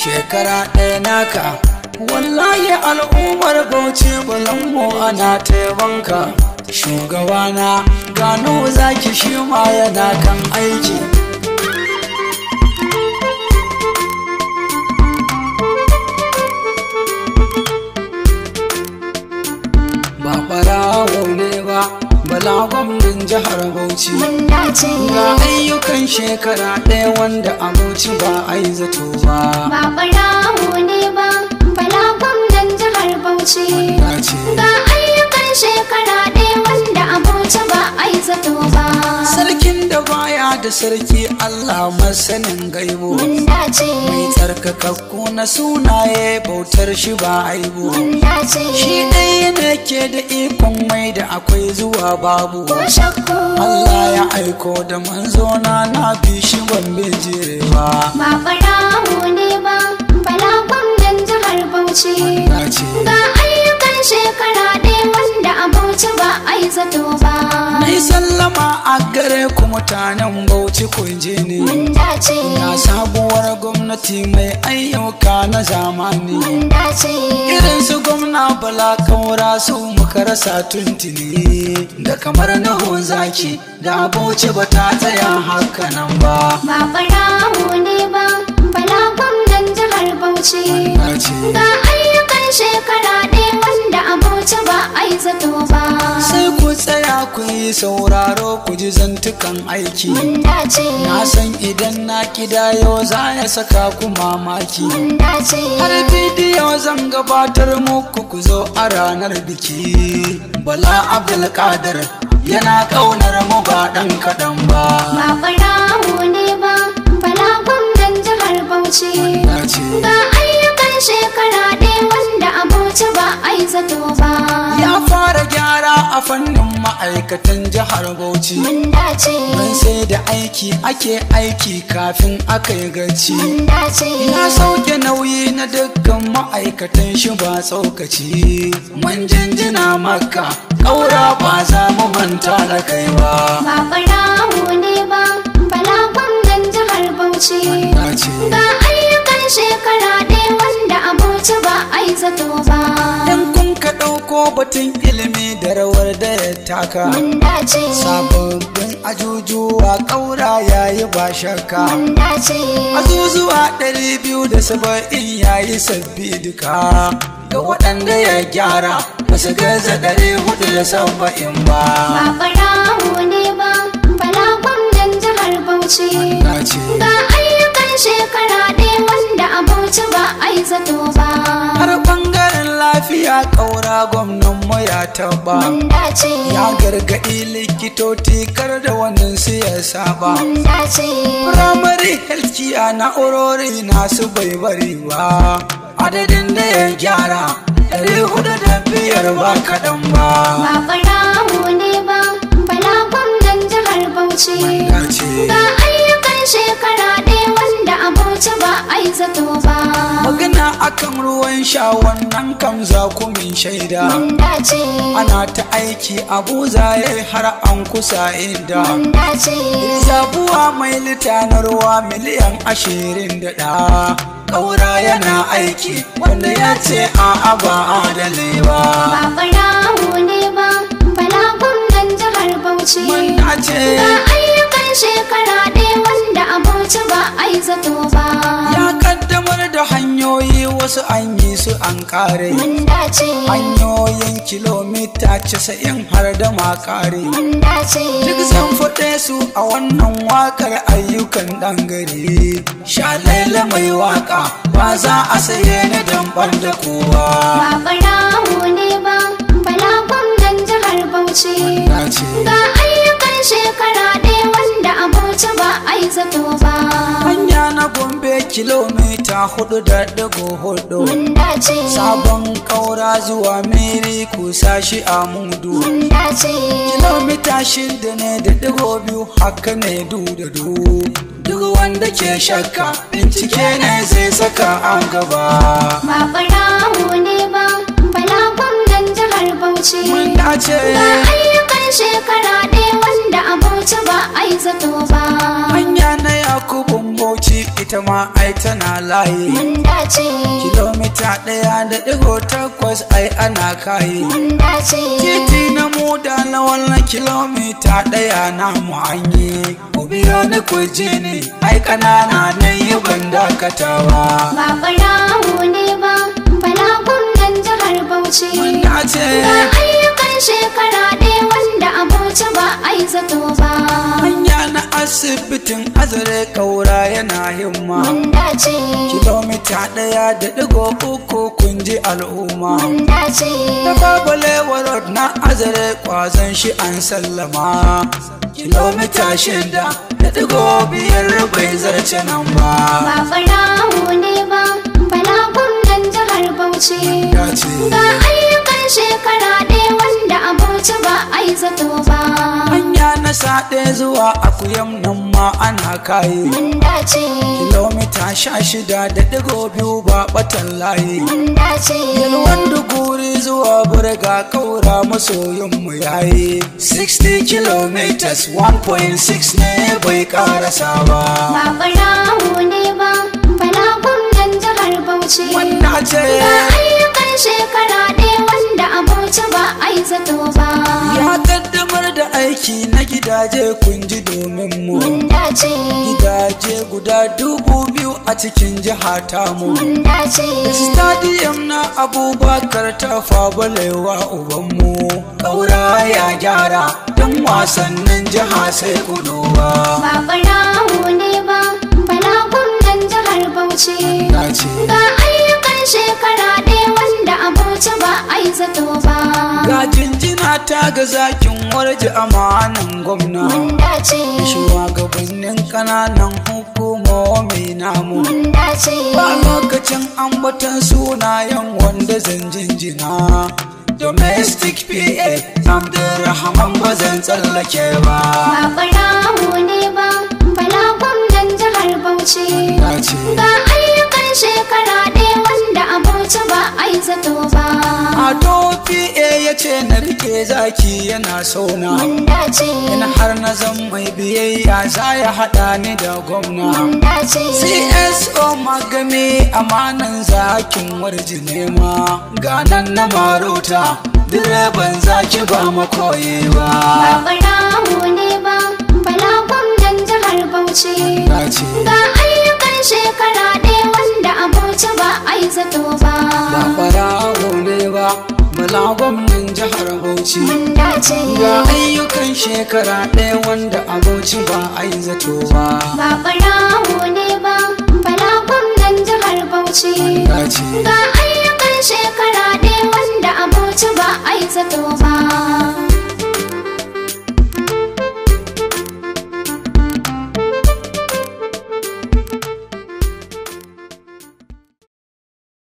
shekara ɗaya naka wallahi al'ummar Bauchi bulanmu ana taibanka shugabana gano zaki shi ma yana kan aiki ba ɓarawo ne ba bala gwamnan jihar Bauchi ga ayyukan shekara ɗaya wanda a Bauchi ba a yi zato ba ɓarawo ne ba bala gwamnan jihar Bauchi ga ayyukan shekara ɗaya wanda a Bauchi ba a yi zato ba sarkin da baya da sarki Allah masanin gaibo mai tsarkakakku na sunaye bautar shi ba aibu shi ɗaya ne ke da ikon mai da akwai zuwa babu Allah ya aiko da manzona na bi shi ban bijirewa ba ɓarawo ne ba bala gwamnan jihar Bauchi ga ayyukan shekara ɗaya wanda a Bauchi ba a yi zato ba mai sallama a gare ku mutanen Bauchi kun je ne na sabuwar gwamnati mai ayyuka na zamani irin su gwamna Bala Kaura su muka rasa tuntuni da kamar na zaki da Bauchi ba ta tsaya haka nan ba ɓarawo ne ba bala gwamnan jihar Bauchi ga ayyukan shekara ɗaya wanda a Bauchi ba a yi zato ba sai ku tsaya ku yi sauraro ku ji zantukan aiki na san idan na kida yau za ya saka ku mamaki har bidiyo zan gabatar muku ku zo a ranar biki Bala Abdulkadir yana kaunar mu ba dan kaɗan ba ɓarawo ne ba bala gwamnan jihar Bauchi ga ayyukan shekara ɗaya wanda a Bauchi ba a yi zato ba ya fara gyara a fannin ma'aikatan jihar Bauchi mun sai da aiki ake aiki kafin aka yi gaci ya sauke nauyi na dukkan ma'aikatan shi ba tsaukaci mun jinjina maka Kaura ba za mu manta da kai ba ɓarawo ne ba bala gwamnan jihar Bauchi ga ayyukan shekara ɗaya wanda a Bauchi ba a yi zato ba in kun ka ɗauko batun ilimi da rawar da ya taka sababbin ajujuwa Kaura yayi ba shakka azuzuwa 270 yayi sabbi duka da waɗanda ya gyara ba su gaza 470 ba ɓarawo ne ba bala gwamnan jihar Bauchi ga ayyukan shekara ɗaya wanda a Bauchi ba a yi zato ba har ɓangaren lafiya Kaura gwamnan mu ya taba ya gargaɗi likitoci kar da wannan su ya saba primary health care na'urori nasu bai bari ba adadin da ya gyara 405 ba kaɗan ba ɓarawo ne ba bala gwamnan jihar Bauchi ga ayyukan shekara ɗaya wanda a Bauchi ba a yi zato ba magana akan ruwan sha wannan kam za ku min shaida ana ta aiki Abuja yayi har an kusa inda zabuwa mai lita na ruwa miliyan 21 Kaura yana aiki wanda ya ce a'a ba adali ba ɓarawo ne ba bala gwamnan jihar Bauchi ga ayyukan shekara ɗaya wanda a Bauchi ba a yi zato ba ya kaddamar da hanyoyi wasu an yi su an kare hanyoyin kilomita 90 har da makare duk zan faɗe su a wannan wakar ayyukan ɗan gari Shalaila mai waka ba za a saye ni dan ban da kowa ɓarawo ne ba bala gwamnan jihar Bauchi ga ayyukan shekara ɗaya wanda a Bauchi ba a yi zato ba hanya na Gombe kilomita 4.4 sabon Kaura zuwa Miri kusa shi a mudu kilomita 6.2 haka ne du duk wanda ke shakka bincike ne zai saka an gaba ɓarawo ne ba bala gwamnan jihar Bauchi ga ayyukan shekara ɗaya wanda a Bauchi ba a yi zato ba hanya na Yakubun Bauchi ita ma ai tana layi. mun dace Kilomita 1.8 ai ana kayi. mun dace Titi na muda na wannan kilomita 1 na mu hanye. Ku biyo ni ku je ni ai kanana na yi ban dakatawa. ba ɓarawo ne ba bala gwamnan jihar Bauchi Mun dace ga ayyukan shekara ɗaya wanda a Bauchi ba a yi zato ba hanya na asibitin Azare Kaura yana himma. mun dace Kilomita 1.3 kun ji al'umma. mun dace Ta Babalewa Road na Azare kwazon shi an sallama. Kilomita 6.5 bai zarce nan ba. ba ɓarawo ne ba bala gwamnan jihar Bauchi Ya ce ga ayyukan shekara ɗaya wanda a Bauchi ba a yi zato ba hanya na saɗe zuwa Akuyam nan ma ana kayi. mun dace Kilomita 16.2 ba batan layi. mun dace Yalwan Duguri zuwa Burga Kaura masoyinmu yayi. 60 kilometers 1.6 ne bai karasa ba. ba ɓarawo ne ba bala gwamnan jihar Bauchi Wanda ce ga ayyukan shekara ɗaya wanda a Bauchi ba a yi zato ba ya kaddamar da aiki na gidaje kun ji domin mu. mun dace Gidaje guda 2000 a cikin jiha tamu. mun dace Stadium na Abubakar Tafawa Balewa ubanmu. Kaura ya gyara don wasannin jiha sai ku duba. ba ɓarawo ne ba bala gwamnan jihar Bauchi Ya ce ga ayyukan shekara ɗaya wanda a Bauchi ba a yi zato ba ga jinjina ta ga zakin warji amanan gwamna. mun dace Shugabannin kananan hukumomi namu. mun dace Ba lokacin ambaton sunayen wanda zan jinjina. Domestic PA Abdulrahman ba zan tsallake ba. ba ɓarawo ne ba bala gwamnan jihar Bauchi Ya ce ga ayyukan shekara ɗaya wanda a Bauchi ba a yi zato ba Ado PA ya ce na rike zaki yana sauna. mun dace In har na zan mai biyayya za ya haɗa ni da gwamna. mun dace CSO magami amanan zakin warji nema. Ganan na marota direban zaki ba makoyi ba ba. ɓarawo ne ba bala gwamnan jihar Bauchi Ya ce ga ayyukan shekara ɗaya wanda a Bauchi ba a yi zato ba ba farawo ne ba bala gwamnan jihar Bauchi. mun dace Ga ayyukan shekara ɗaya wanda a Bauchi ba a yi zato ba. ba ɓarawo ne ba bala gwamnan jihar Bauchi Ya ce ga ayyukan shekara ɗaya wanda a Bauchi ba a yi zato ba